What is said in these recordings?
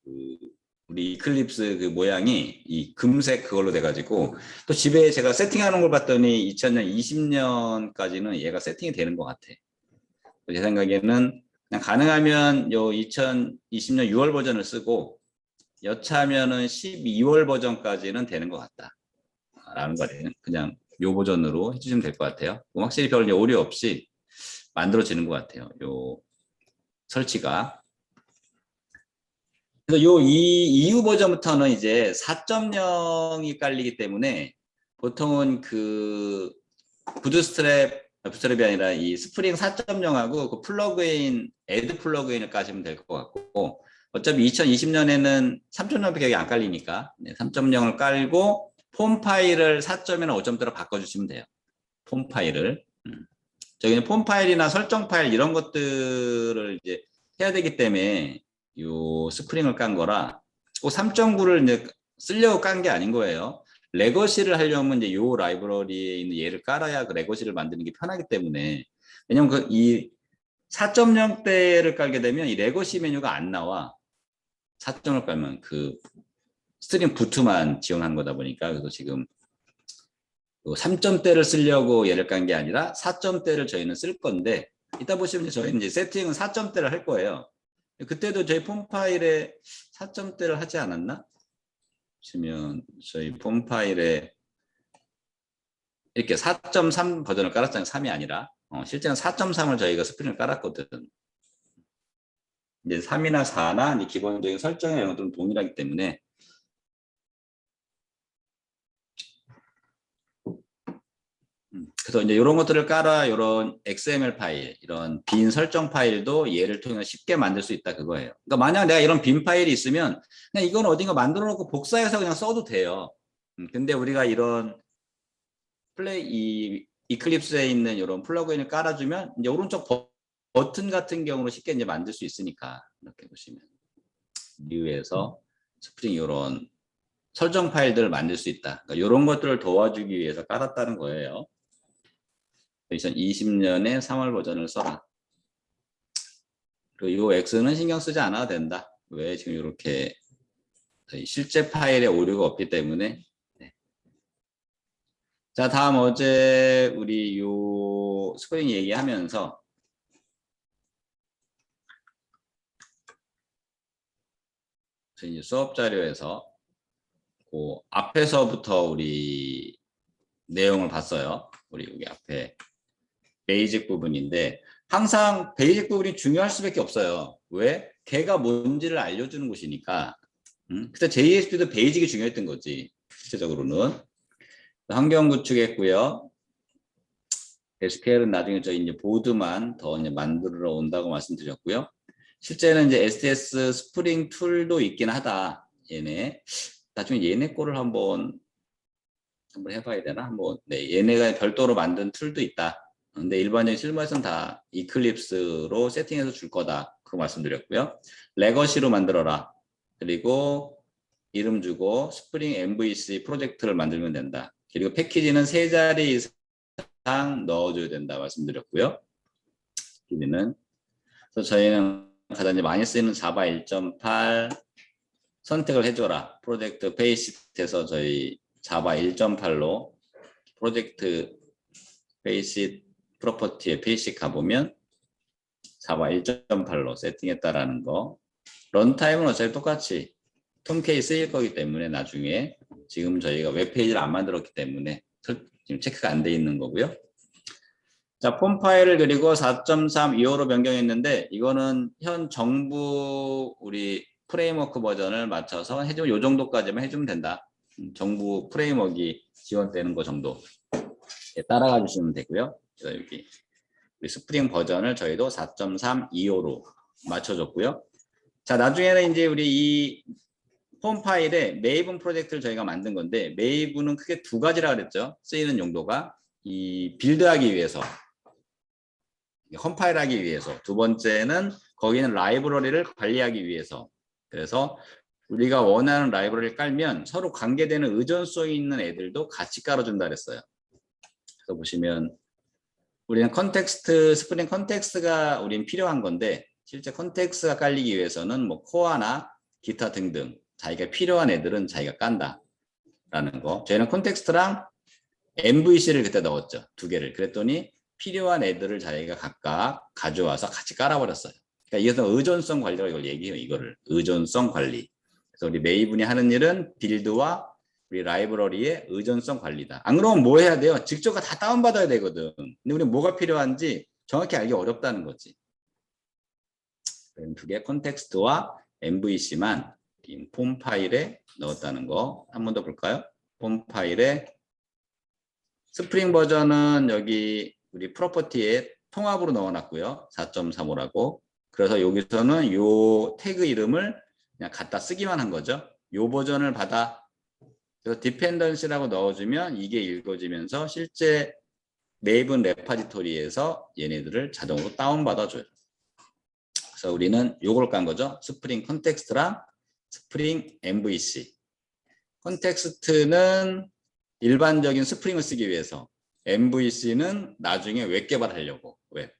그 우리 이클립스 그 모양이 이 금색 그걸로 돼가지고 또 집에 제가 세팅하는 걸 봤더니 2000년, 20년까지는 얘가 세팅이 되는 것 같아. 제 생각에는 그냥 가능하면 요 2020년 6월 버전을 쓰고 여차하면은 12월 버전까지는 되는 것 같다. 라는 거예요. 그냥 요 버전으로 해주시면 될 것 같아요. 확실히 별 오류 없이 만들어지는 것 같아요. 요 설치가. 그래서 이후 버전부터는 이제 4.0이 깔리기 때문에 보통은 그 부트스트랩이 아니라 이 스프링 4.0하고 그 플러그인, 애드 플러그인을 까시면 될 것 같고, 어차피 2020년에는 3.0밖에 안 깔리니까 3.0을 깔고 폼 파일을 4.이나 5.0대로 바꿔주시면 돼요. 폼 파일을. 저기는 폼 파일이나 설정 파일 이런 것들을 이제 해야 되기 때문에 요 스프링을 깐 거라 꼭 3.9를 이제 쓰려고 깐 게 아닌 거예요. 레거시를 하려면 이제 요 라이브러리에 있는 얘를 깔아야 그 레거시를 만드는 게 편하기 때문에. 왜냐면 그 이 4.0대를 깔게 되면 이 레거시 메뉴가 안 나와. 4.0을 깔면 그 스트링 부트만 지원한 거다 보니까. 그래서 지금 3점대를 쓰려고 얘를 깐 게 아니라 4점대를 저희는 쓸 건데, 이따 보시면 저희는 이제 세팅은 4점대를 할 거예요. 그때도 저희 폼 파일에 4점대를 하지 않았나? 보시면 저희 폼 파일에 이렇게 4.3 버전을 깔았잖아요. 3이 아니라. 실제는 4.3을 저희가 스프링을 깔았거든. 이제 3이나 4나 이제 기본적인 설정이나 이런 것들은 동일하기 때문에. 그래서 이제 이런 것들을 깔아 이런 XML 파일, 이런 빈 설정 파일도 얘를 통해서 쉽게 만들 수 있다 그거예요. 그러니까 만약 내가 이런 빈 파일이 있으면 그냥 이건 어딘가 만들어 놓고 복사해서 그냥 써도 돼요. 근데 우리가 이런 이 이클립스에 있는 이런 플러그인을 깔아주면 이제 오른쪽 버튼 같은 경우로 쉽게 이제 만들 수 있으니까 이렇게 보시면 뉴에서 스프링 이런 설정 파일들을 만들 수 있다. 그러니까 이런 것들을 도와주기 위해서 깔았다는 거예요. 2020년에 3월 버전을 써라. 그리고 이 X는 신경 쓰지 않아도 된다. 왜? 지금 이렇게 실제 파일에 오류가 없기 때문에. 네. 자, 다음 어제 우리 요 스프링 얘기하면서 이제 수업 자료에서 그 앞에서부터 우리 내용을 봤어요. 우리 여기 앞에 베이직 부분인데 항상 베이직 부분이 중요할 수밖에 없어요. 왜? 걔가 뭔지를 알려주는 곳이니까. 그때 JSP도 베이직이 중요했던 거지. 실제적으로는. 환경 구축했고요. SQL은 나중에 저희 이제 보드만 더 이제 만들어 온다고 말씀드렸고요. 실제는 이제 STS 스프링 툴도 있긴 하다. 얘네. 나중에 얘네 거를 한번 해봐야 되나? 네, 얘네가 별도로 만든 툴도 있다. 근데 일반적인 실무에서는 다 이클립스로 세팅해서 줄 거다. 그거 말씀드렸고요. 레거시로 만들어라. 그리고 이름 주고 스프링 MVC 프로젝트를 만들면 된다. 그리고 패키지는 3자리 이상 넣어줘야 된다 말씀드렸고요. 패키지는. 그래서 저희는 가장 많이 쓰이는 자바 1.8 선택을 해줘라. 프로젝트 페이시트에서 저희 자바 1.8로 프로젝트 페이시 프로퍼티에 페이시 가보면 자바 1.8로 세팅했다라는 거. 런타임은 어차피 똑같이 톰케이 쓰일 거기 때문에 나중에 지금 저희가 웹페이지를 안 만들었기 때문에 지금 체크가 안 돼 있는 거고요. 자, 폼 파일을 그리고 4.3 2호로 변경했는데 이거는 현 정부 우리 프레임워크 버전을 맞춰서 해주면 이 정도까지만 해주면 된다. 정부 프레임워크가 지원되는 거 정도 따라가 주시면 되고요. 그래서 여기 우리 스프링 버전을 저희도 4.3 2호로 맞춰줬고요. 자, 나중에는 이제 우리 이 폼 파일에 메이븐 프로젝트를 저희가 만든 건데 메이븐은 크게 2가지라 그랬죠. 쓰이는 용도가 이 빌드하기 위해서, 컴파일하기 위해서, 두 번째는 거기는 라이브러리를 관리하기 위해서. 그래서 우리가 원하는 라이브러리를 깔면 서로 관계되는 의존성이 있는 애들도 같이 깔아준다 그랬어요. 그래서 보시면 우리는 컨텍스트, 스프링 컨텍스트가 우린 필요한 건데 실제 컨텍스트가 깔리기 위해서는 뭐 코어나 기타 등등 자기가 필요한 애들은 자기가 깐다라는 거. 저희는 콘텍스트랑 MVC를 그때 넣었죠. 두 개를. 그랬더니 필요한 애들을 자기가 각각 가져와서 같이 깔아버렸어요. 그러니까 이것은 의존성 관리라고 이걸 얘기해요. 이거를 의존성 관리. 그래서 우리 메이븐이 하는 일은 빌드와 우리 라이브러리의 의존성 관리다. 안 그러면 뭐 해야 돼요? 직접 다 다운받아야 되거든. 근데 우리 뭐가 필요한지 정확히 알기 어렵다는 거지. 두 개 콘텍스트와 MVC만 폼 파일에 넣었다는 거 한 번 더 볼까요? 폼 파일에 스프링 버전은 여기 우리 프로퍼티에 통합으로 넣어놨고요. 4.35라고. 그래서 여기서는 요 태그 이름을 그냥 갖다 쓰기만 한 거죠. 요 버전을 받아 그래서 디펜던시라고 넣어주면 이게 읽어지면서 실제 메이븐 레파지토리에서 얘네들을 자동으로 다운받아줘요. 그래서 우리는 요걸 깐 거죠. 스프링 컨텍스트랑 스프링 MVC. 컨텍스트는 일반적인 스프링을 쓰기 위해서, MVC는 나중에 웹 개발하려고. 웹.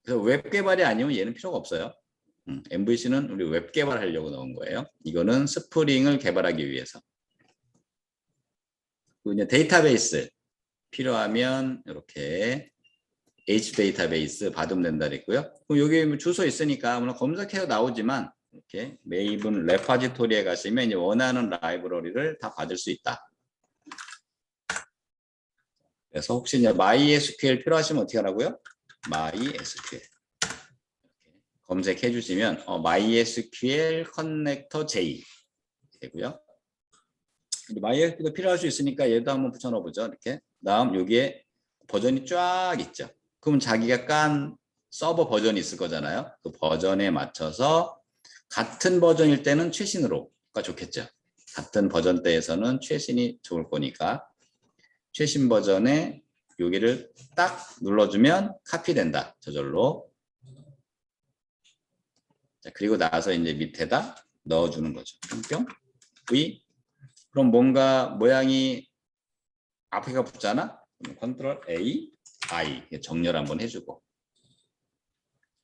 그래서 웹 개발이 아니면 얘는 필요가 없어요. MVC는 우리 웹 개발하려고 넣은 거예요. 이거는 스프링을 개발하기 위해서. 그리고 이제 데이터베이스 필요하면 이렇게 H 데이터베이스 받으면 된다 그랬고요. 그럼 여기 주소 있으니까 물론 검색해도 나오지만 이렇게 메이븐 레파지토리에 가시면 이제 원하는 라이브러리를 다 받을 수 있다. 그래서 혹시 이제 MySQL 필요하시면 어떻게 하라고요? MySQL 검색해 주시면 MySQL 커넥터 J 되고요. MySQL도 필요할 수 있으니까 얘도 한번 붙여넣어 보죠. 이렇게 다음 여기에 버전이 쫙 있죠. 그럼 자기가 깐 서버 버전이 있을 거잖아요. 그 버전에 맞춰서 같은 버전일 때는 최신으로가 좋겠죠. 같은 버전대에서는 최신이 좋을 거니까 최신 버전에 여기를 딱 눌러주면 카피된다. 저절로. 자, 그리고 나서 이제 밑에다 넣어주는 거죠. 뿅뿅. V. 그럼 뭔가 모양이 앞에가 붙잖아. 컨트롤 A, I 정렬 한번 해주고.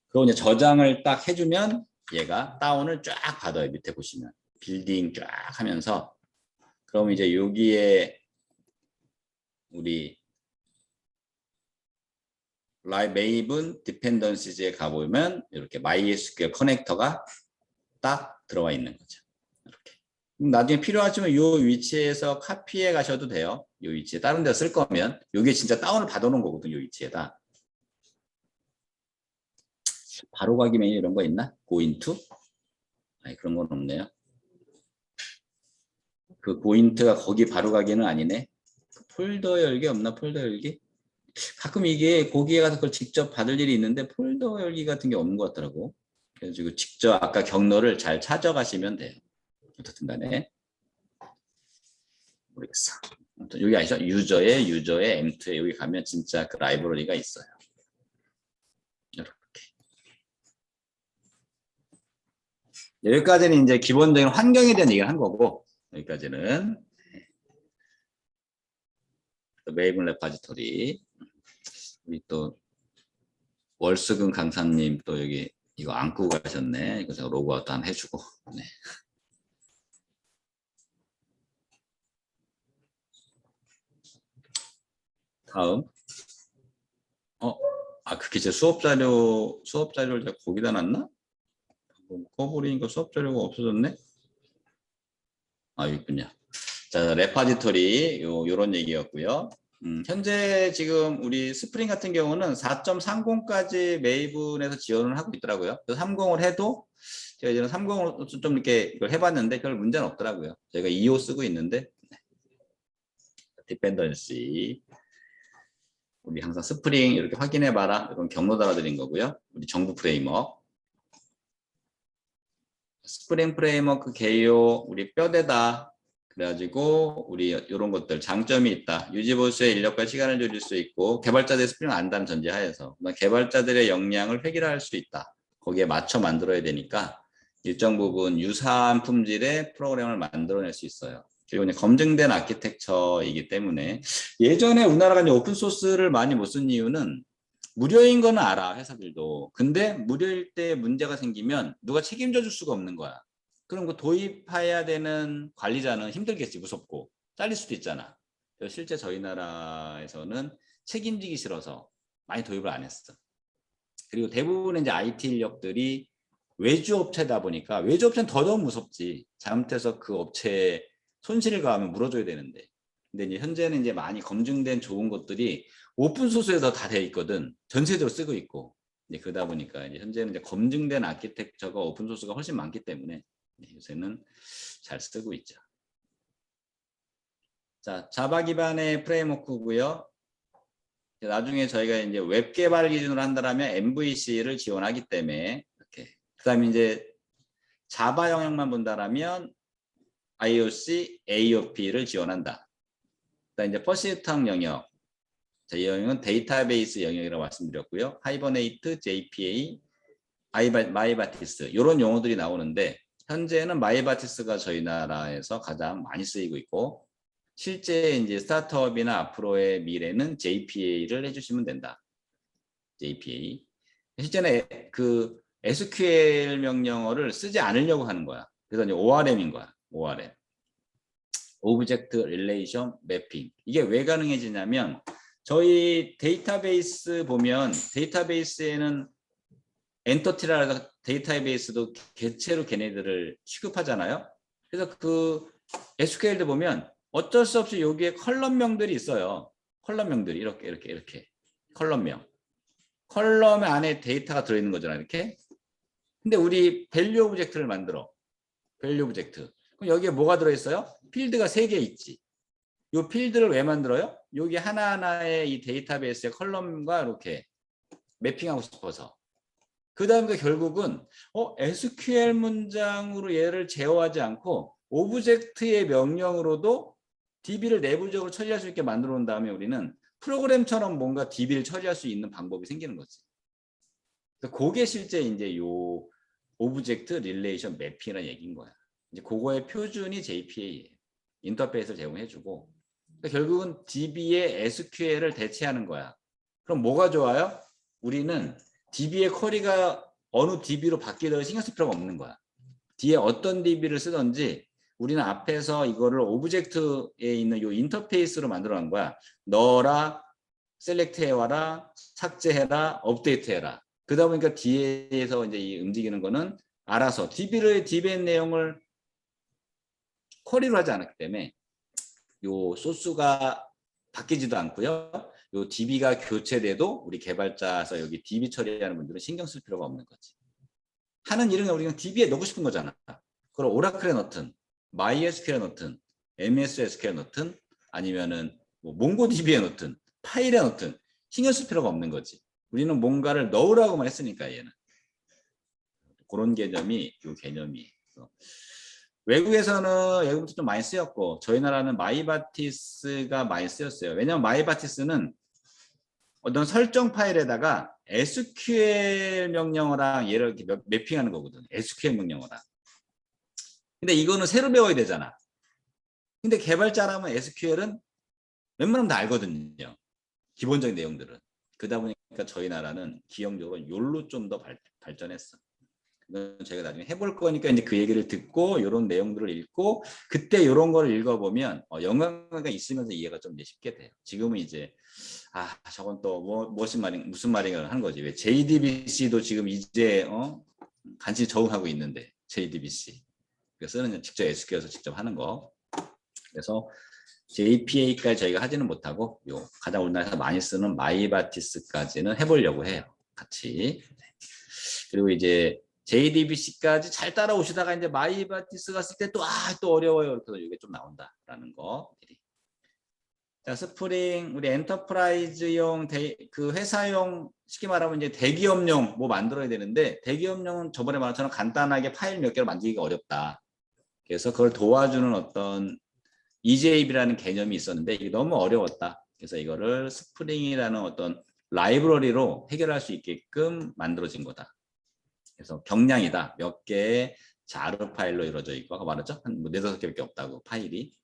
그리고 이제 저장을 딱 해주면 얘가 다운을 쫙 받아요. 밑에 보시면 빌딩 쫙 하면서. 그럼 이제 여기에 우리 메이븐 디펜던시즈에 가보면 이렇게 MySQL 커넥터가 딱 들어와 있는 거죠. 이렇게. 나중에 필요하시면 이 위치에서 카피해 가셔도 돼요. 이 위치에 다른 데 쓸 거면 이게 진짜 다운을 받아놓은 거거든요. 이 위치에다. 바로 가기 메뉴 이런 거 있나? Go into? 아니, 그런 건 없네요. 그 고인트가 거기 바로 가기는 아니네. 폴더 열기 없나? 폴더 열기? 가끔 이게 거기에 가서 그걸 직접 받을 일이 있는데 폴더 열기 같은 게 없는 것 같더라고. 그래서 직접 아까 경로를 잘 찾아가시면 돼요. 어떻든 간에. 모르겠어. 여기 아시죠? 유저의 M2에 여기 가면 진짜 그 라이브러리가 있어요. 이렇게. 여기까지는 이제 기본적인 환경에 대한 얘기를 한 거고, 여기까지는 메이븐 레파지토리. 우리 또 월수금 강사님 또 여기 이거 안 끄고 가셨네. 이거 제가 로그아웃 한번 해주고. 네. 다음. 그게 제 수업 자료를 제가 거기다 놨나? 꺼버리니까 수업 자료가 없어졌네. 여기 있군요. 자, 레파지토리 요런 얘기였고요. 현재 지금 우리 스프링 같은 경우는 4.30까지 메이븐에서 지원을 하고 있더라고요. 그래서 30을 해도 제가 이제는 30으로 좀 이렇게 이걸 해봤는데 별 문제는 없더라고요. 저희가 2호 쓰고 있는데 디펜던시 우리 항상 스프링 이렇게 확인해봐라 이런 경로 달아드린 거고요. 우리 정부 프레임워크 스프링 프레임워크 개요 우리 뼈대다. 그래가지고 우리 이런 것들 장점이 있다. 유지보수의 인력과 시간을 줄일 수 있고 개발자들이 스프링을 안다는 전제하에서 개발자들의 역량을 획일화할 수 있다. 거기에 맞춰 만들어야 되니까 일정 부분 유사한 품질의 프로그램을 만들어낼 수 있어요. 그리고 이제 검증된 아키텍처이기 때문에 예전에 우리나라가 이제 오픈소스를 많이 못 쓴 이유는 무료인 거는 알아 회사들도. 근데 무료일 때 문제가 생기면 누가 책임져 줄 수가 없는 거야. 그럼 그 도입해야 되는 관리자는 힘들겠지. 무섭고 잘릴 수도 있잖아. 그래서 실제 저희 나라에서는 책임지기 싫어서 많이 도입을 안 했어. 그리고 대부분의 이제 IT 인력들이 외주 업체다 보니까 외주 업체는 더더욱 무섭지. 잘못해서 그 업체에 손실을 가하면 물어줘야 되는데. 근데 이제 현재는 이제 많이 검증된 좋은 것들이 오픈 소스에서 다 돼 있거든. 전세적으로 쓰고 있고. 이제 그러다 보니까 이제 현재는 이제 검증된 아키텍처가 오픈 소스가 훨씬 많기 때문에 요새는 잘 쓰고 있죠. 자, 자바 기반의 프레임워크고요. 나중에 저희가 이제 웹 개발 기준으로 한다면 MVC를 지원하기 때문에 이렇게. 그다음에 이제 자바 영역만 본다라면 IOC, AOP를 지원한다. 그다음 이제 퍼시스턴트 영역. 자, 이 영역은 데이터베이스 영역이라고 말씀드렸고요. 하이버네이트, JPA, 마이바티스 이런 용어들이 나오는데 현재는 마이바티스가 저희 나라에서 가장 많이 쓰이고 있고 실제 이제 스타트업이나 앞으로의 미래는 JPA를 해주시면 된다. JPA. 실제는 그 SQL 명령어를 쓰지 않으려고 하는 거야. 그래서 이제 ORM인 거야. ORM. 오브젝트 릴레이션 매핑. 이게 왜 가능해지냐면 저희 데이터베이스 보면 데이터베이스에는 엔터티라서 데이터베이스도 개체로 걔네들을 취급하잖아요. 그래서 그 SQL도 보면 어쩔 수 없이 여기에 컬럼명들이 있어요. 컬럼명들이 이렇게 컬럼명. 컬럼 안에 데이터가 들어있는 거잖아요. 이렇게. 근데 우리 밸류 오브젝트를 만들어. 밸류 오브젝트. 그럼 여기에 뭐가 들어있어요? 필드가 3개 있지. 이 필드를 왜 만들어요? 여기 하나하나의 이 데이터베이스의 컬럼과 이렇게 매핑하고 싶어서. 그 다음에 결국은 SQL 문장으로 얘를 제어하지 않고 오브젝트의 명령으로도 DB를 내부적으로 처리할 수 있게 만들어 놓은 다음에 우리는 프로그램처럼 뭔가 DB를 처리할 수 있는 방법이 생기는 거지. 그래서 그게 실제 이제 요 오브젝트 릴레이션 매핑이라는 얘기인 거야. 이제 그거의 표준이 JPA예요. 인터페이스를 제공해주고 그러니까 결국은 DB의 SQL을 대체하는 거야. 그럼 뭐가 좋아요? 우리는 DB의 쿼리가 어느 DB로 바뀌더라도 신경 쓸 필요가 없는 거야. 뒤에 어떤 DB를 쓰든지 우리는 앞에서 이거를 오브젝트에 있는 이 인터페이스로 만들어 놓은 거야. 넣어라, 셀렉트 해와라, 삭제해라, 업데이트해라. 그러다 보니까 뒤에서 이제 움직이는 거는 알아서 DB의 내용을 쿼리로 하지 않았기 때문에 요 소스가 바뀌지도 않고요. 요 DB가 교체돼도 우리 개발자에서 여기 DB 처리하는 분들은 신경 쓸 필요가 없는 거지. 하는 일은 우리가 DB에 넣고 싶은 거잖아. 그걸 오라클에 넣든, MySQL에 넣든, MS SQL에 넣든, 아니면은 뭐 몽고DB에 넣든, 파일에 넣든 신경 쓸 필요가 없는 거지. 우리는 뭔가를 넣으라고만 했으니까 얘는. 그런 개념이 요 개념이에요. 외국에서는 좀 많이 쓰였고 저희 나라는 마이바티스가 많이 쓰였어요. 왜냐하면 마이바티스는 어떤 설정 파일에다가 SQL 명령어랑 얘를 이렇게 매핑하는 거거든. SQL 명령어랑. 근데 이거는 새로 배워야 되잖아. 근데 개발자라면 SQL은 웬만하면 다 알거든요. 기본적인 내용들은. 그러다 보니까 저희 나라는 기형적으로 욜로 좀 더 발전했어. 제가 나중에 해볼 거니까 이제 그 얘기를 듣고 이런 내용들을 읽고 그때 이런 걸 읽어보면 영향가 있으면서 이해가 좀 쉽게 돼요. 지금은 이제 저건 또 무슨 말인가 하는 거지. 왜 JDBC도 지금 이제 간신히 적응하고 있는데 JDBC 쓰는 직접 SQL에서 직접 하는 거. 그래서 JPA까지 저희가 하지는 못하고 가장 우리나라에서 많이 쓰는 마이바티스까지는 해보려고 해요. 같이. 그리고 이제 JDBC까지 잘 따라오시다가 이제 마이바티스 갔을 때 또 어려워요. 그래서 이게 좀 나온다라는 거. 자, 스프링 우리 엔터프라이즈용 그 회사용 쉽게 말하면 이제 대기업용 뭐 만들어야 되는데 대기업용은 저번에 말한 것처럼 간단하게 파일 몇 개를 만들기가 어렵다. 그래서 그걸 도와주는 어떤 EJB라는 개념이 있었는데 이게 너무 어려웠다. 그래서 이거를 스프링이라는 어떤 라이브러리로 해결할 수 있게끔 만들어진 거다. 그래서 경량이다. 몇 개의 자르 파일로 이루어져 있고 아까 말했죠? 한 4-5개밖에 없다고 파일이.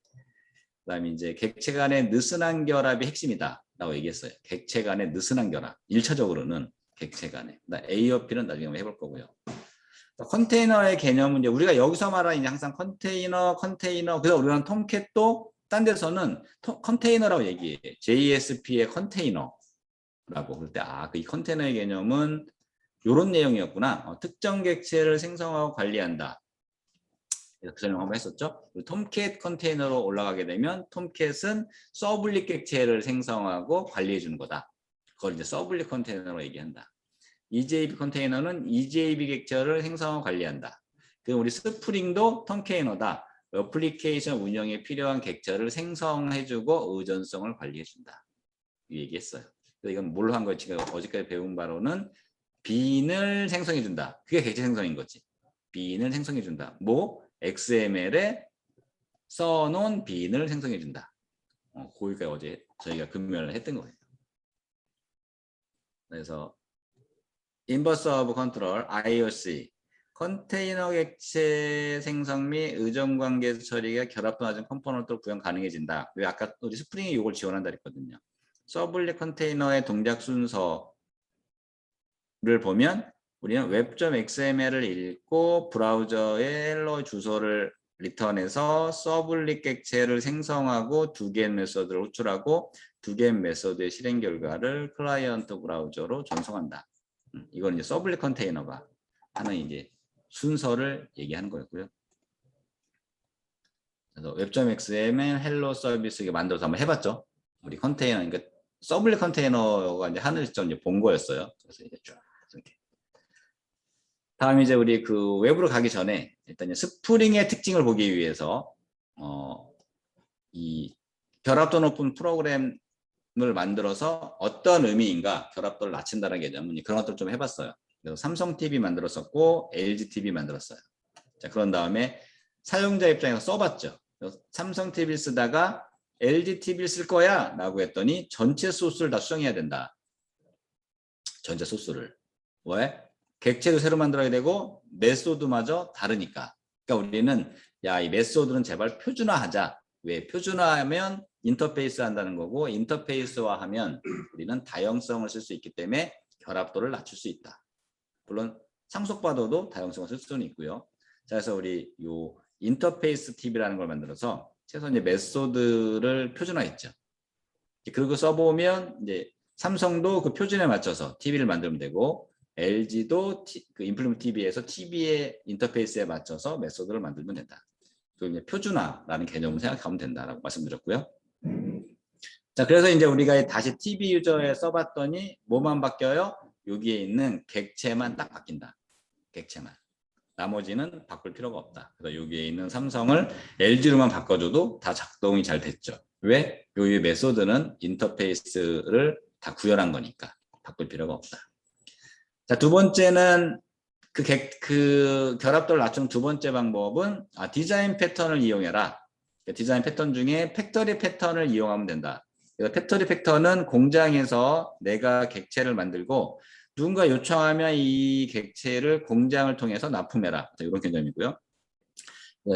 그다음에 이제 객체 간의 느슨한 결합이 핵심이다 라고 얘기했어요. 객체 간의 느슨한 결합. 1차적으로는 객체 간에. AOP는 나중에 한번 해볼 거고요. 컨테이너의 개념은 이제 우리가 여기서 말하는 이제 항상 컨테이너, 그래서 우리는 톰캣도 딴 데서는 컨테이너라고 얘기해. JSP의 컨테이너라고. 그럴 때 이 컨테이너의 개념은 이런 내용이었구나. 특정 객체를 생성하고 관리한다. 그 설명 한번 했었죠. 톰캣 컨테이너로 올라가게 되면 톰캣은 서블릿 객체를 생성하고 관리해 주는 거다. 그걸 이제 서블릿 컨테이너로 얘기한다. EJB 컨테이너는 EJB 객체를 생성하고 관리한다. 그럼 우리 스프링도 톰케이너다. 어플리케이션 운영에 필요한 객체를 생성해주고 의존성을 관리해준다. 이 얘기했어요. 그래서 이건 뭘로 한 거지? 지금 어제까지 배운 바로는 빈을 생성해준다. 그게 객체 생성인 거지. 빈을 생성해준다. XML에 써놓은 빈을 생성해준다. 거기까지 어제 저희가 금요일에 했던 거예요. 그래서 인버스 오브 컨트롤 IOC 컨테이너 객체 생성 및 의존관계 처리가 결합도 낮은 컴포넌트로 구현 가능해진다. 왜 아까 우리 스프링이 이걸 지원한다 했거든요. 서블릿 컨테이너의 동작 순서를 보면 우리는 web.xml을 읽고 브라우저의 헬로 주소를 리턴해서 서블릿 객체를 생성하고 두 개의 메소드를 호출하고 두 개의 메소드의 실행 결과를 클라이언트 브라우저로 전송한다. 이건 이제 서블릿 컨테이너가 하는 이제 순서를 얘기하는 거였고요. 그래서 web.xml 헬로 서비스 만들어서 한번 해봤죠. 우리 컨테이너, 그러니까 서블릿 컨테이너가 이제 하늘 시점 이제 본 거였어요. 그래서 이제 쭉 이렇게. 다음 이제 우리 그 웹으로 가기 전에 일단 스프링의 특징을 보기 위해서 이 결합도 높은 프로그램을 만들어서 어떤 의미인가 결합도를 낮춘다는 개념은 그런 것들 좀 해봤어요. 그래서 삼성 TV 만들었었고 LG TV 만들었어요. 자, 그런 다음에 사용자 입장에서 써봤죠. 삼성 TV를 쓰다가 LG TV를 쓸 거야 라고 했더니 전체 소스를 다 수정해야 된다. 전체 소스를. 왜? 객체도 새로 만들어야 되고 메소드마저 다르니까. 그러니까 우리는 이 메소드는 제발 표준화하자. 왜? 표준화하면 인터페이스 한다는 거고 인터페이스화하면 우리는 다양성을 쓸 수 있기 때문에 결합도를 낮출 수 있다. 물론 상속받아도 다양성을 쓸 수는 있고요. 자, 그래서 우리 요 인터페이스 TV라는 걸 만들어서 최소한 이제 메소드를 표준화했죠. 그리고 써보면 이제 삼성도 그 표준에 맞춰서 TV를 만들면 되고 LG도 그 인플루먼 TV에서 TV의 인터페이스에 맞춰서 메소드를 만들면 된다. 그 이제 표준화라는 개념을 생각하면 된다라고 말씀드렸고요. 자, 그래서 이제 우리가 다시 TV 유저에 써봤더니 뭐만 바뀌어요? 여기에 있는 객체만 딱 바뀐다. 객체만. 나머지는 바꿀 필요가 없다. 그래서 여기에 있는 삼성을 LG로만 바꿔줘도 다 작동이 잘 됐죠. 왜? 이 메소드는 인터페이스를 다 구현한 거니까 바꿀 필요가 없다. 자, 두 번째는 그 결합도를 낮춘 두 번째 방법은 디자인 패턴을 이용해라. 디자인 패턴 중에 팩토리 패턴을 이용하면 된다. 그래서 팩토리 패턴은 공장에서 내가 객체를 만들고 누군가 요청하면 이 객체를 공장을 통해서 납품해라. 이런 개념이고요.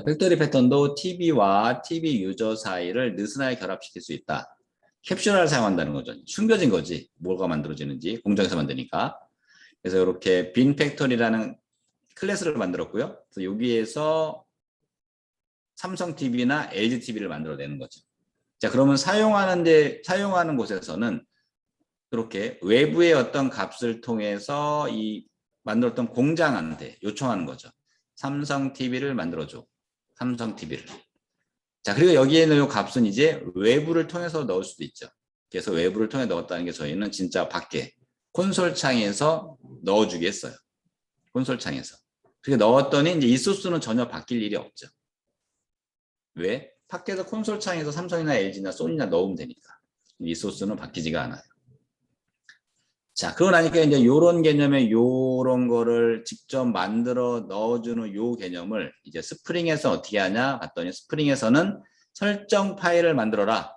팩토리 패턴도 TV와 TV 유저 사이를 느슨하게 결합시킬 수 있다. 캡슐화를 사용한다는 거죠. 숨겨진 거지. 뭐가 만들어지는지 공장에서 만드니까. 그래서 이렇게 빈 팩토리라는 클래스를 만들었고요. 그래서 여기에서 삼성 TV나 LG TV를 만들어내는 거죠. 자, 그러면 사용하는 곳에서는 그렇게 외부의 어떤 값을 통해서 이 만들었던 공장한테 요청하는 거죠. 삼성 TV를 만들어줘. 삼성 TV를. 자, 그리고 여기에 있는 이 값은 이제 외부를 통해서 넣을 수도 있죠. 그래서 외부를 통해 넣었다는 게 저희는 진짜 밖에 콘솔 창에서 넣어주겠어요. 콘솔 창에서. 그렇게 넣었더니 이제 이 소스는 전혀 바뀔 일이 없죠. 왜? 밖에서 콘솔 창에서 삼성이나 LG나 소니나 넣으면 되니까. 이 소스는 바뀌지가 않아요. 자, 그러고 나니까 이제 요런 개념에 요런 거를 직접 만들어 넣어주는 요 개념을 이제 스프링에서 어떻게 하냐 봤더니 스프링에서는 설정 파일을 만들어라.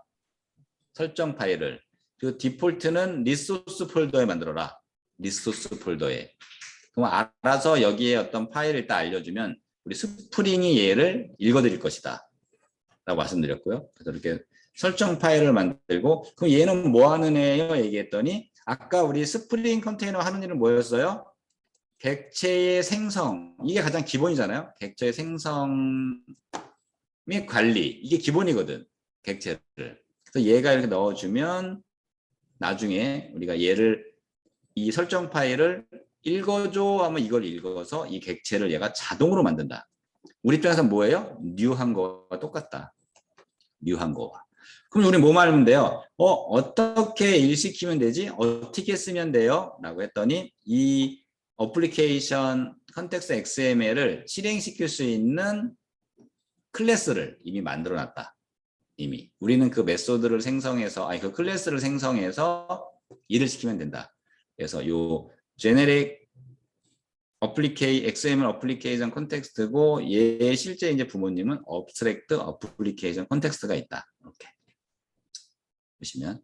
설정 파일을. 그리고 디폴트는 리소스 폴더에 만들어라. 리소스 폴더에. 그럼 알아서 여기에 어떤 파일을 일단 알려주면 우리 스프링이 얘를 읽어드릴 것이다. 라고 말씀드렸고요. 그래서 이렇게 설정 파일을 만들고 그럼 얘는 뭐 하는 애예요? 얘기했더니 아까 우리 스프링 컨테이너 하는 일은 뭐였어요? 객체의 생성, 이게 가장 기본이잖아요. 객체의 생성 및 관리, 이게 기본이거든. 객체를. 그래서 얘가 이렇게 넣어주면 나중에 우리가 얘를 이 설정 파일을 읽어줘 하면 이걸 읽어서 이 객체를 얘가 자동으로 만든다. 우리 입장에서 뭐예요? 뉴한 거와 똑같다. 뉴한 거와. 그럼 우리 뭐 말하면 돼요? 어떻게 일시키면 되지? 어떻게 쓰면 돼요? 라고 했더니 이 어플리케이션 컨텍스트 XML을 실행시킬 수 있는 클래스를 이미 만들어 놨다. 이미. 우리는 그 메소드를 생성해서, 그 클래스를 생성해서 일을 시키면 된다. 그래서 요 제네릭 XML 어플리케이션 컨텍스트고 얘 실제 이제 부모님은 abstract 어플리케이션 컨텍스트가 있다. 이렇게 보시면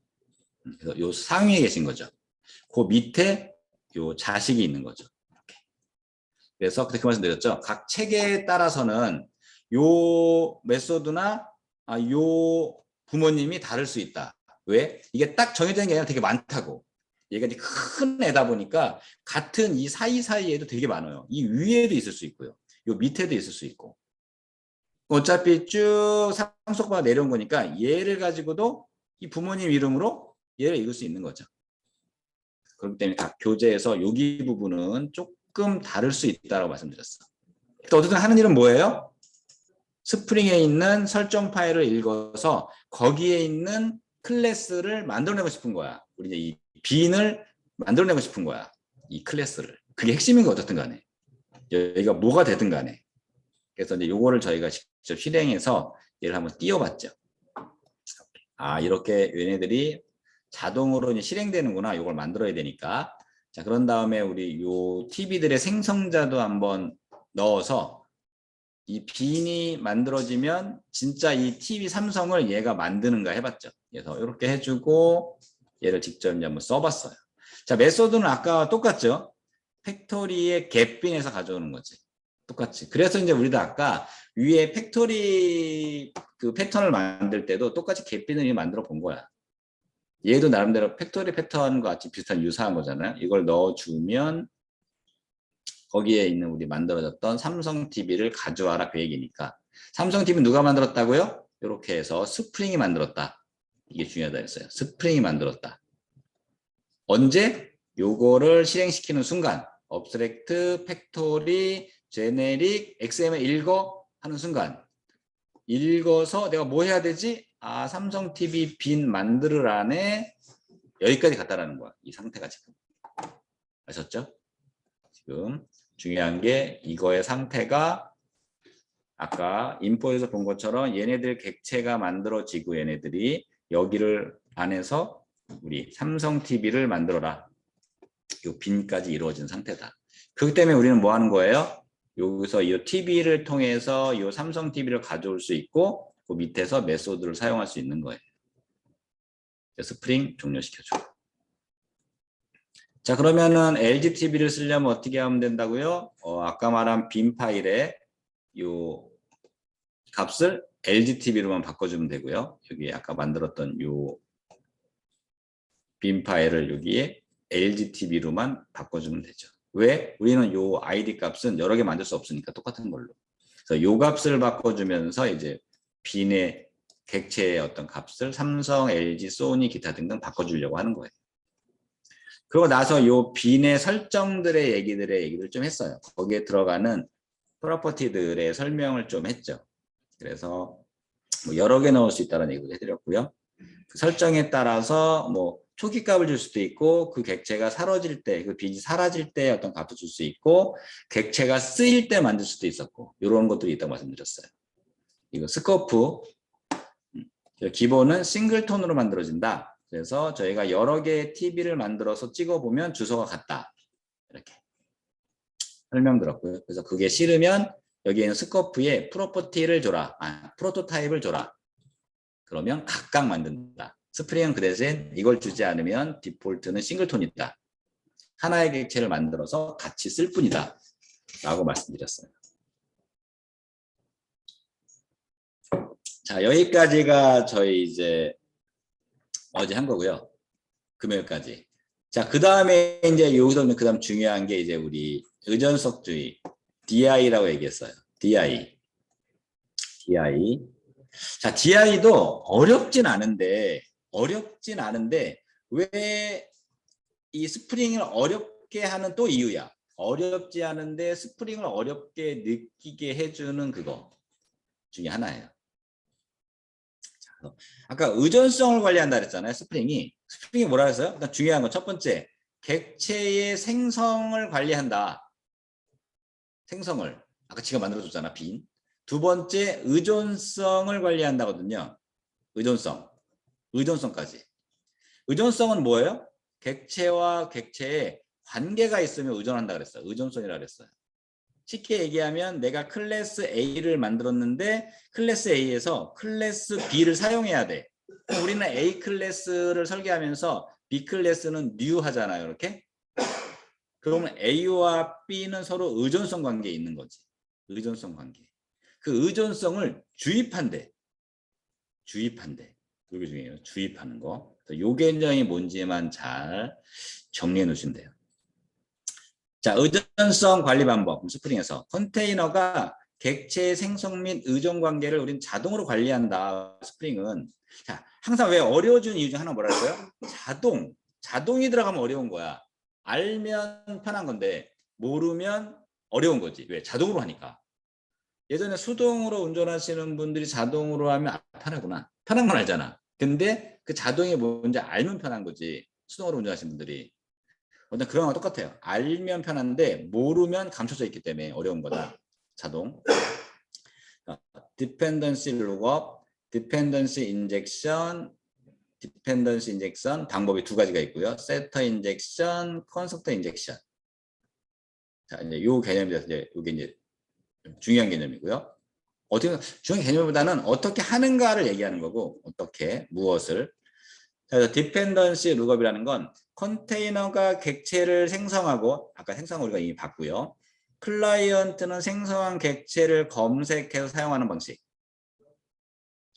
그래서 요 상위에 계신 거죠. 그 밑에 요 자식이 있는 거죠. 이렇게. 그래서 그렇게 말씀드렸죠. 각 체계에 따라서는 요 메소드나 요 부모님이 다를 수 있다. 왜? 이게 딱 정해진 게 아니라 되게 많다고. 얘가 이제 큰 애다 보니까 같은 이 사이사이에도 되게 많아요. 이 위에도 있을 수 있고요. 요 밑에도 있을 수 있고. 어차피 쭉 상속받아 내려온 거니까 얘를 가지고도 이 부모님 이름으로 얘를 읽을 수 있는 거죠. 그렇기 때문에 각 교재에서 여기 부분은 조금 다를 수 있다고 말씀드렸어. 어쨌든 하는 일은 뭐예요? 스프링에 있는 설정 파일을 읽어서 거기에 있는 클래스를 만들어내고 싶은 거야. 우리 이제 이 빈을 만들어내고 싶은 거야. 이 클래스를. 그게 핵심인 거 어떻든 간에. 여기가 뭐가 되든 간에. 그래서 이제 요거를 저희가 직접 실행해서 얘를 한번 띄워봤죠. 이렇게 얘네들이 자동으로 이제 실행되는구나. 요걸 만들어야 되니까. 자, 그런 다음에 우리 요 TV들의 생성자도 한번 넣어서 이 빈이 만들어지면 진짜 이 TV 삼성을 얘가 만드는가 해봤죠. 그래서 이렇게 해주고 얘를 직접 이제 한번 써봤어요. 자, 메소드는 아까와 똑같죠. 팩토리의 겟빈에서 가져오는 거지. 똑같이. 그래서 이제 우리도 아까 위에 팩토리 그 패턴을 만들 때도 똑같이 겟빈을 만들어 본 거야. 얘도 나름대로 팩토리 패턴과 같이 비슷한 유사한 거잖아요. 이걸 넣어주면 거기에 있는 우리 만들어졌던 삼성 TV를 가져와라 그 얘기니까. 삼성 TV 누가 만들었다고요? 이렇게 해서 스프링이 만들었다. 이게 중요하다 했어요. 스프링이 만들었다. 언제? 요거를 실행시키는 순간 abstract, factory, generic, XML 읽어 하는 순간 읽어서 내가 뭐 해야 되지? 삼성 TV 빈 만들으라네 여기까지 갔다라는 거야. 이 상태가 지금. 아셨죠? 지금 중요한 게 이거의 상태가 아까 인포에서 본 것처럼 얘네들 객체가 만들어지고 얘네들이 여기를 안에서 우리 삼성 TV를 만들어라. 요 빈까지 이루어진 상태다. 그렇기 때문에 우리는 뭐 하는 거예요? 여기서 이 TV를 통해서 이 삼성 TV를 가져올 수 있고 그 밑에서 메소드를 사용할 수 있는 거예요. 스프링 종료시켜줘. 자, 그러면은 LG TV를 쓰려면 어떻게 하면 된다고요? 아까 말한 빈 파일에 요 값을 LG TV로만 바꿔주면 되고요. 여기 아까 만들었던 요 빈 파일을 여기에 LG TV로만 바꿔주면 되죠. 왜? 우리는 요 ID 값은 여러 개 만들 수 없으니까 똑같은 걸로. 그래서 요 값을 바꿔주면서 이제 빈의 객체의 어떤 값을 삼성, LG, 소니, 기타 등등 바꿔주려고 하는 거예요. 그러고 나서 요 빈의 설정들의 얘기들을 좀 했어요. 거기에 들어가는 프로퍼티들의 설명을 좀 했죠. 그래서 뭐 여러 개 넣을 수 있다는 얘기도 해드렸고요. 그 설정에 따라서 뭐 초기 값을 줄 수도 있고 그 객체가 사라질 때, 그 빈이 사라질 때 어떤 값을 줄 수 있고 객체가 쓰일 때 만들 수도 있었고 이런 것들이 있다고 말씀드렸어요. 이거 스코프 기본은 싱글톤으로 만들어진다. 그래서 저희가 여러 개의 TV를 만들어서 찍어보면 주소가 같다. 이렇게 설명드렸고요. 그래서 그게 싫으면 여기에는 스코프에 프로퍼티를 줘라. 프로토타입을 줘라. 그러면 각각 만든다. 스프링은 그 대신 이걸 주지 않으면 디폴트는 싱글톤이다. 하나의 객체를 만들어서 같이 쓸 뿐이다. 라고 말씀드렸어요. 자, 여기까지가 저희 이제 어제 한 거고요. 금요일까지. 자, 그 다음에 이제 여기서 그 다음 중요한 게 이제 우리 의존성주의. DI라고 얘기했어요. DI. 자, DI도 어렵진 않은데 왜 이 스프링을 어렵게 하는 또 이유야. 어렵지 않은데 스프링을 어렵게 느끼게 해주는 그거 중에 하나예요. 자, 아까 의존성을 관리한다 그랬잖아요. 스프링이 뭐라 그랬어요? 일단 중요한 건 첫 번째, 객체의 생성을 관리한다. 생성을 아까 지가 만들어줬잖아. 빈. 두 번째, 의존성을 관리한다거든요. 의존성까지. 의존성은 뭐예요? 객체와 객체의 관계가 있으면 의존한다 그랬어요. 의존성이라고 그랬어요. 쉽게 얘기하면 내가 클래스 A를 만들었는데 클래스 A에서 클래스 B를 사용해야 돼. 우리는 A 클래스를 설계하면서 B 클래스는 new 하잖아요. 이렇게. 그러면 A와 B는 서로 의존성 관계에 있는 거지. 의존성 관계. 그 의존성을 주입한대. 이게 중요해요. 주입하는 거. 요 개념이 뭔지만 잘 정리해 놓으시면 돼요. 자, 의존성 관리 방법. 스프링에서 컨테이너가 객체의 생성 및 의존 관계를 우린 자동으로 관리한다. 스프링은. 자, 항상 왜 어려워지는 이유 중 하나 뭐랄까요? 자동이 들어가면 어려운 거야. 알면 편한 건데 모르면 어려운 거지. 왜? 자동으로 하니까. 예전에 수동으로 운전하시는 분들이 자동으로 하면 편하구나. 편한 건 알잖아. 근데 그 자동이 뭔지 알면 편한 거지. 수동으로 운전하시는 분들이. 근데 그런 거 똑같아요. 알면 편한데 모르면 감춰져 있기 때문에 어려운 거다. 자동. Dependency lookup, Dependency injection, 방법이 두 가지가 있고요. Setter injection, Constructor injection. 자, 이제 요 개념에 대해서 이게 이제 중요한 개념이고요. 어떻게 중요한 개념보다는 어떻게 하는가를 얘기하는 거고 어떻게 무엇을. 그래서 디펜던시 룩업이라는 건 컨테이너가 객체를 생성하고 아까 생성을 우리가 이미 봤고요. 클라이언트는 생성한 객체를 검색해서 사용하는 방식.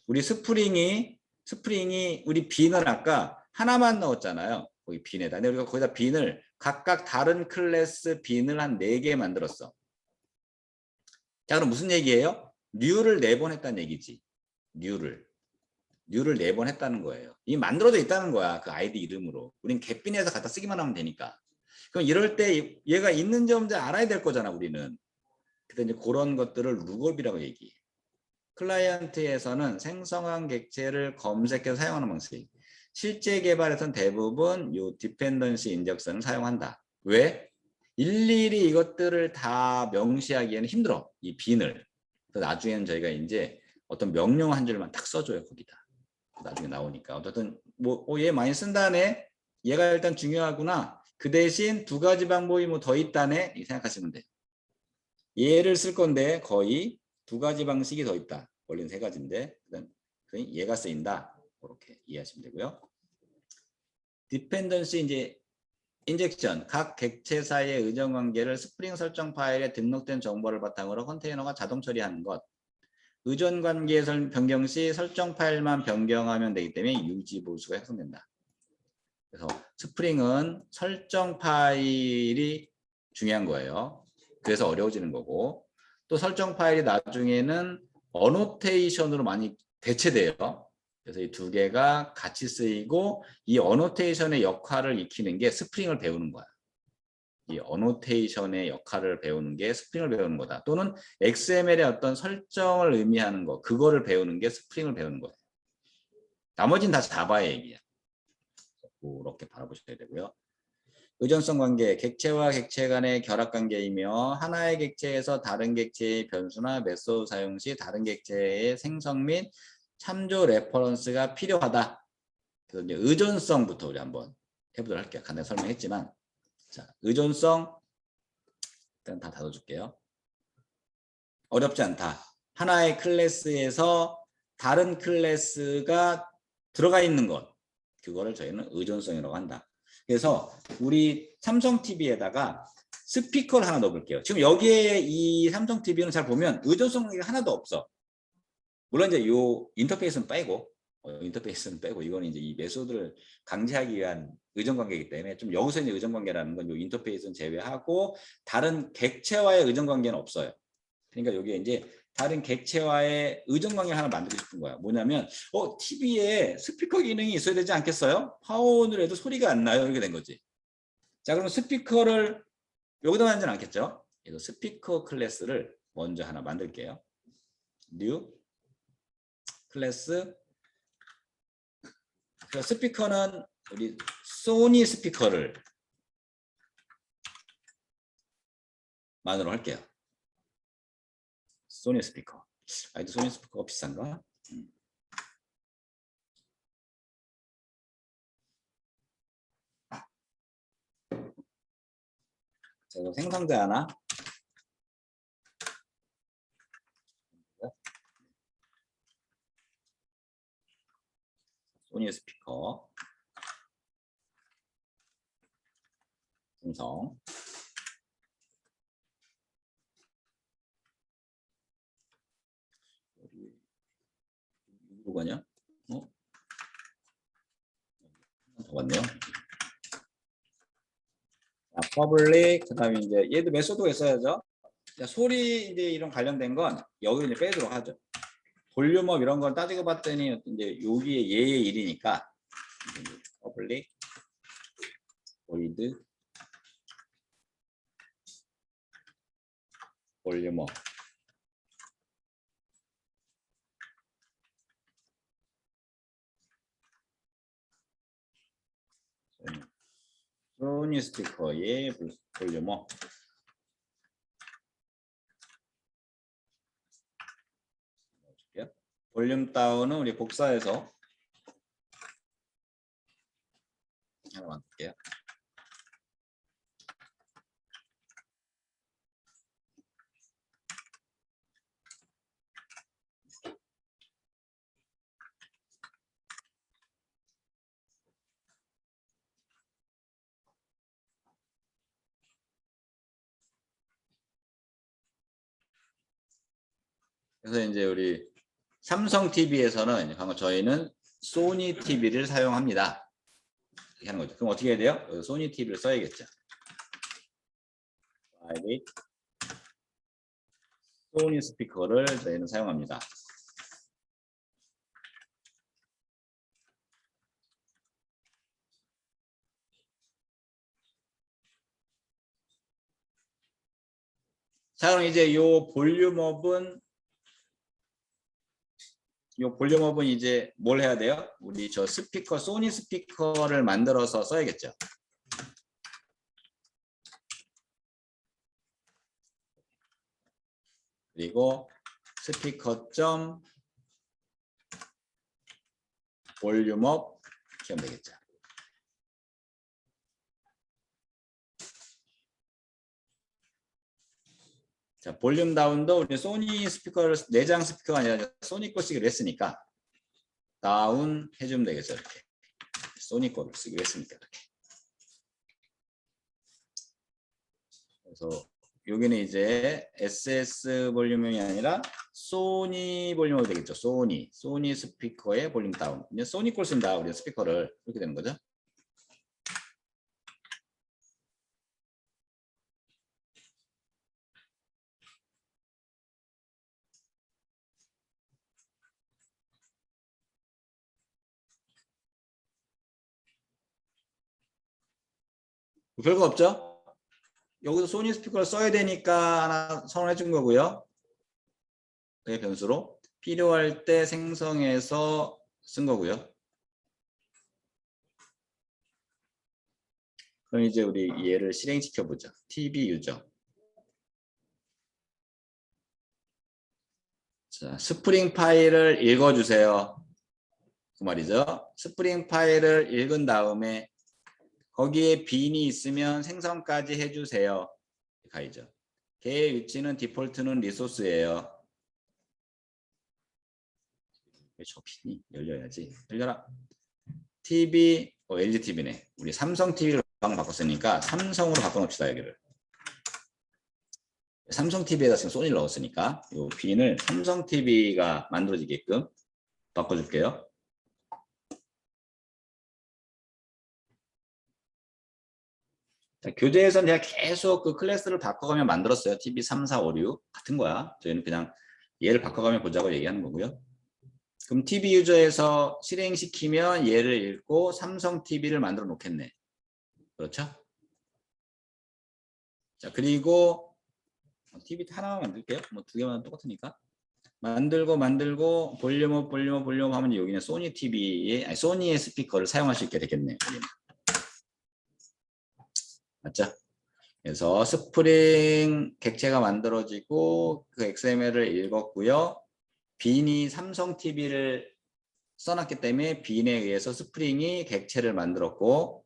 우리 스프링이 우리 빈을 아까 하나만 넣었잖아요. 거기 빈에다. 근데 우리가 거기다 빈을 각각 다른 클래스 빈을 한 4개 만들었어. 자, 그럼 무슨 얘기예요? new를 4번 했다는 얘기지. new를 4번 했다는 거예요. 이미 만들어져 있다는 거야. 그 아이디 이름으로. 우린 갯빈에서 갖다 쓰기만 하면 되니까. 그럼 이럴 때 얘가 있는지 없는지 알아야 될 거잖아, 우리는. 그래서 이제 그런 것들을 룩업이라고 얘기해. 클라이언트에서는 생성한 객체를 검색해서 사용하는 방식. 실제 개발에서는 대부분 이 디펜던시 인젝션을 사용한다. 왜? 일일이 이것들을 다 명시하기에는 힘들어. 이 빈을. 그래서 나중에는 저희가 이제 어떤 명령 한 줄만 딱 써줘요, 거기다. 나중에 나오니까. 어쨌든 얘 많이 쓴다네. 얘가 일단 중요하구나. 그 대신 두 가지 방법이 뭐 더 있다네. 이 생각하시면 돼요. 얘를 쓸 건데 거의 두 가지 방식이 더 있다. 원래는 3가지인데 얘가 쓰인다. 그렇게 이해하시면 되고요. 디펜던시 이제 인젝션, 각 객체 사이의 의존 관계를 스프링 설정 파일에 등록된 정보를 바탕으로 컨테이너가 자동 처리하는 것. 의존 관계 변경 시 설정 파일만 변경하면 되기 때문에 유지 보수가 형성된다. 그래서 스프링은 설정 파일이 중요한 거예요. 그래서 어려워지는 거고 또 설정 파일이 나중에는 어노테이션으로 많이 대체돼요. 그래서 이 두 개가 같이 쓰이고 이 어노테이션의 역할을 익히는 게 스프링을 배우는 거야. 이 어노테이션의 역할을 배우는 게 스프링을 배우는 거다. 또는 XML의 어떤 설정을 의미하는 거, 그거를 배우는 게 스프링을 배우는 거예요. 나머지는 다 자바의 얘기야. 그렇게 바라보셔야 되고요. 의존성 관계, 객체와 객체 간의 결합 관계이며 하나의 객체에서 다른 객체의 변수나 메소드 사용 시 다른 객체의 생성 및 참조 레퍼런스가 필요하다. 그래서 이제 의존성부터 우리 한번 해보도록 할게요. 간단히 설명했지만, 자, 의존성 일단 다 닫아줄게요. 어렵지 않다. 하나의 클래스에서 다른 클래스가 들어가 있는 것, 그거를 저희는 의존성이라고 한다. 그래서 우리 삼성 TV에다가 스피커를 하나 넣어볼게요. 지금 여기에 이 삼성 TV는 잘 보면 의존성이 하나도 없어. 물론 이제 요 인터페이스는 빼고 인터페이스는 빼고 이거는 이제 이 메소드를 강제하기 위한 의존관계이기 때문에 좀 여기서 이제 의존관계라는 건 이 인터페이스는 제외하고 다른 객체와의 의존관계는 없어요. 그러니까 여기에 이제 다른 객체와의 의존관계를 하나 만들고 싶은 거야. 뭐냐면 TV에 스피커 기능이 있어야 되지 않겠어요? 파워온을 해도 소리가 안 나요. 이렇게 된 거지. 자, 그럼 스피커를 여기다 만지는 않겠죠? 그래서 스피커 클래스를 먼저 하나 만들게요. new 클래스. 스피커는 우리 소니 스피커를 만으로 할게요. 소니 스피커. 아이도 소니 스피커가 비싼가? 자, 이거 생성자 하나. 소니 스피커. 생성. 누구냐? 더 왔네요. 자, public, 그 다음에 이제 얘도 메소드가 있어야죠. 자, 소리 이제 이런 관련된 건 여기 이제 빼도록 하죠. 볼륨업 이런 걸 따지고 봤더니 이제 여기에 얘의 일이니까 public void 볼륨업. 소니 스피커의 볼륨업. 볼륨 다운은 우리 복사해서 하나 만들게요. 그래서 이제 우리 삼성 TV에서는 방금 저희는 소니 TV를 사용합니다. 이렇게 하는 거죠. 그럼 어떻게 해야 돼요? 소니 TV를 써야겠죠. 소니 스피커를 저희는 사용합니다. 자, 그럼 이제 요 볼륨업은 이제 뭘 해야 돼요? 우리 저 스피커, 소니 스피커를 만들어서 써야겠죠. 그리고 스피커 점 볼륨업 이렇게 하면 되겠죠. 자, 볼륨 다운도 우리 소니 스피커를 내장 스피커가 아니라 소니 거 쓰기로 했으니까 다운 해주면 되겠죠. 이렇게 소니 거를 쓰기로 했으니까 이렇게. 그래서 여기는 이제 SS 볼륨이 아니라 소니 볼륨으로 되겠죠. 소니 스피커의 볼륨 다운. 이제 소니 걸 쓴다 우리 스피커를 이렇게 되는 거죠. 별거 없죠? 여기서 소니 스피커를 써야 되니까 하나 선언해 준 거고요. 그게 변수로 필요할 때 생성해서 쓴 거고요. 그럼 이제 우리 얘를 실행시켜 보죠. TV 유저. 자, 스프링 파일을 읽어주세요. 그 말이죠. 스프링 파일을 읽은 다음에 거기에 빈이 있으면 생성까지 해주세요. 가이죠. 걔의 위치는 디폴트는 리소스예요. 왜 저 빈이 열려야지. 열려라. TV, LG TV네. 우리 삼성 TV를 바꿨으니까 삼성으로 바꿔놓읍시다 여기를. 삼성 TV에다 지금 소니를 넣었으니까 이 빈을 삼성 TV가 만들어지게끔 바꿔줄게요. 자, 교재에서는 내가 계속 그 클래스를 바꿔가며 만들었어요. TV 3, 4, 5, 6 같은 거야. 저희는 그냥 얘를 바꿔가며 보자고 얘기하는 거고요. 그럼 TV 유저에서 실행시키면 얘를 읽고 삼성 TV를 만들어 놓겠네. 그렇죠? 자, 그리고 TV 하나만 만들게요. 뭐 두 개만 똑같으니까. 만들고 볼륨업 하면 여기는 소니 TV의 아니 소니의 스피커를 사용할 수 있게 되겠네요. 맞죠? 그래서 스프링 객체가 만들어지고 그 XML을 읽었고요. 빈이 삼성 TV를 써놨기 때문에 빈에 의해서 스프링이 객체를 만들었고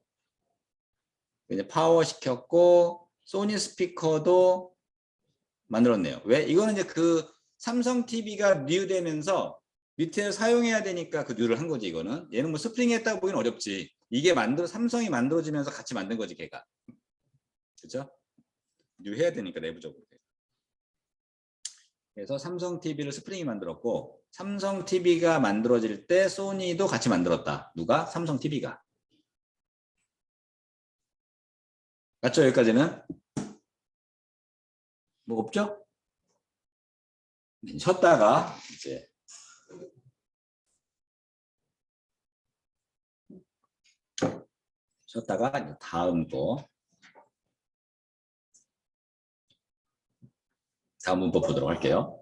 이제 파워 시켰고 소니 스피커도 만들었네요. 왜? 이거는 이제 그 삼성 TV가 뉴 되면서 밑에 사용해야 되니까 그 뉴를 한 거지 이거는. 얘는 뭐 스프링 했다고 보기는 어렵지. 이게 삼성이 만들어지면서 같이 만든 거지 걔가. 그죠? 뉴 해야 되니까 내부적으로. 그래서 삼성 TV를 스프링이 만들었고 삼성 TV가 만들어질 때 소니도 같이 만들었다. 누가? 삼성 TV가. 맞죠? 여기까지는? 뭐 없죠? 쉬었다가 이제 다음 문법 보도록 할게요.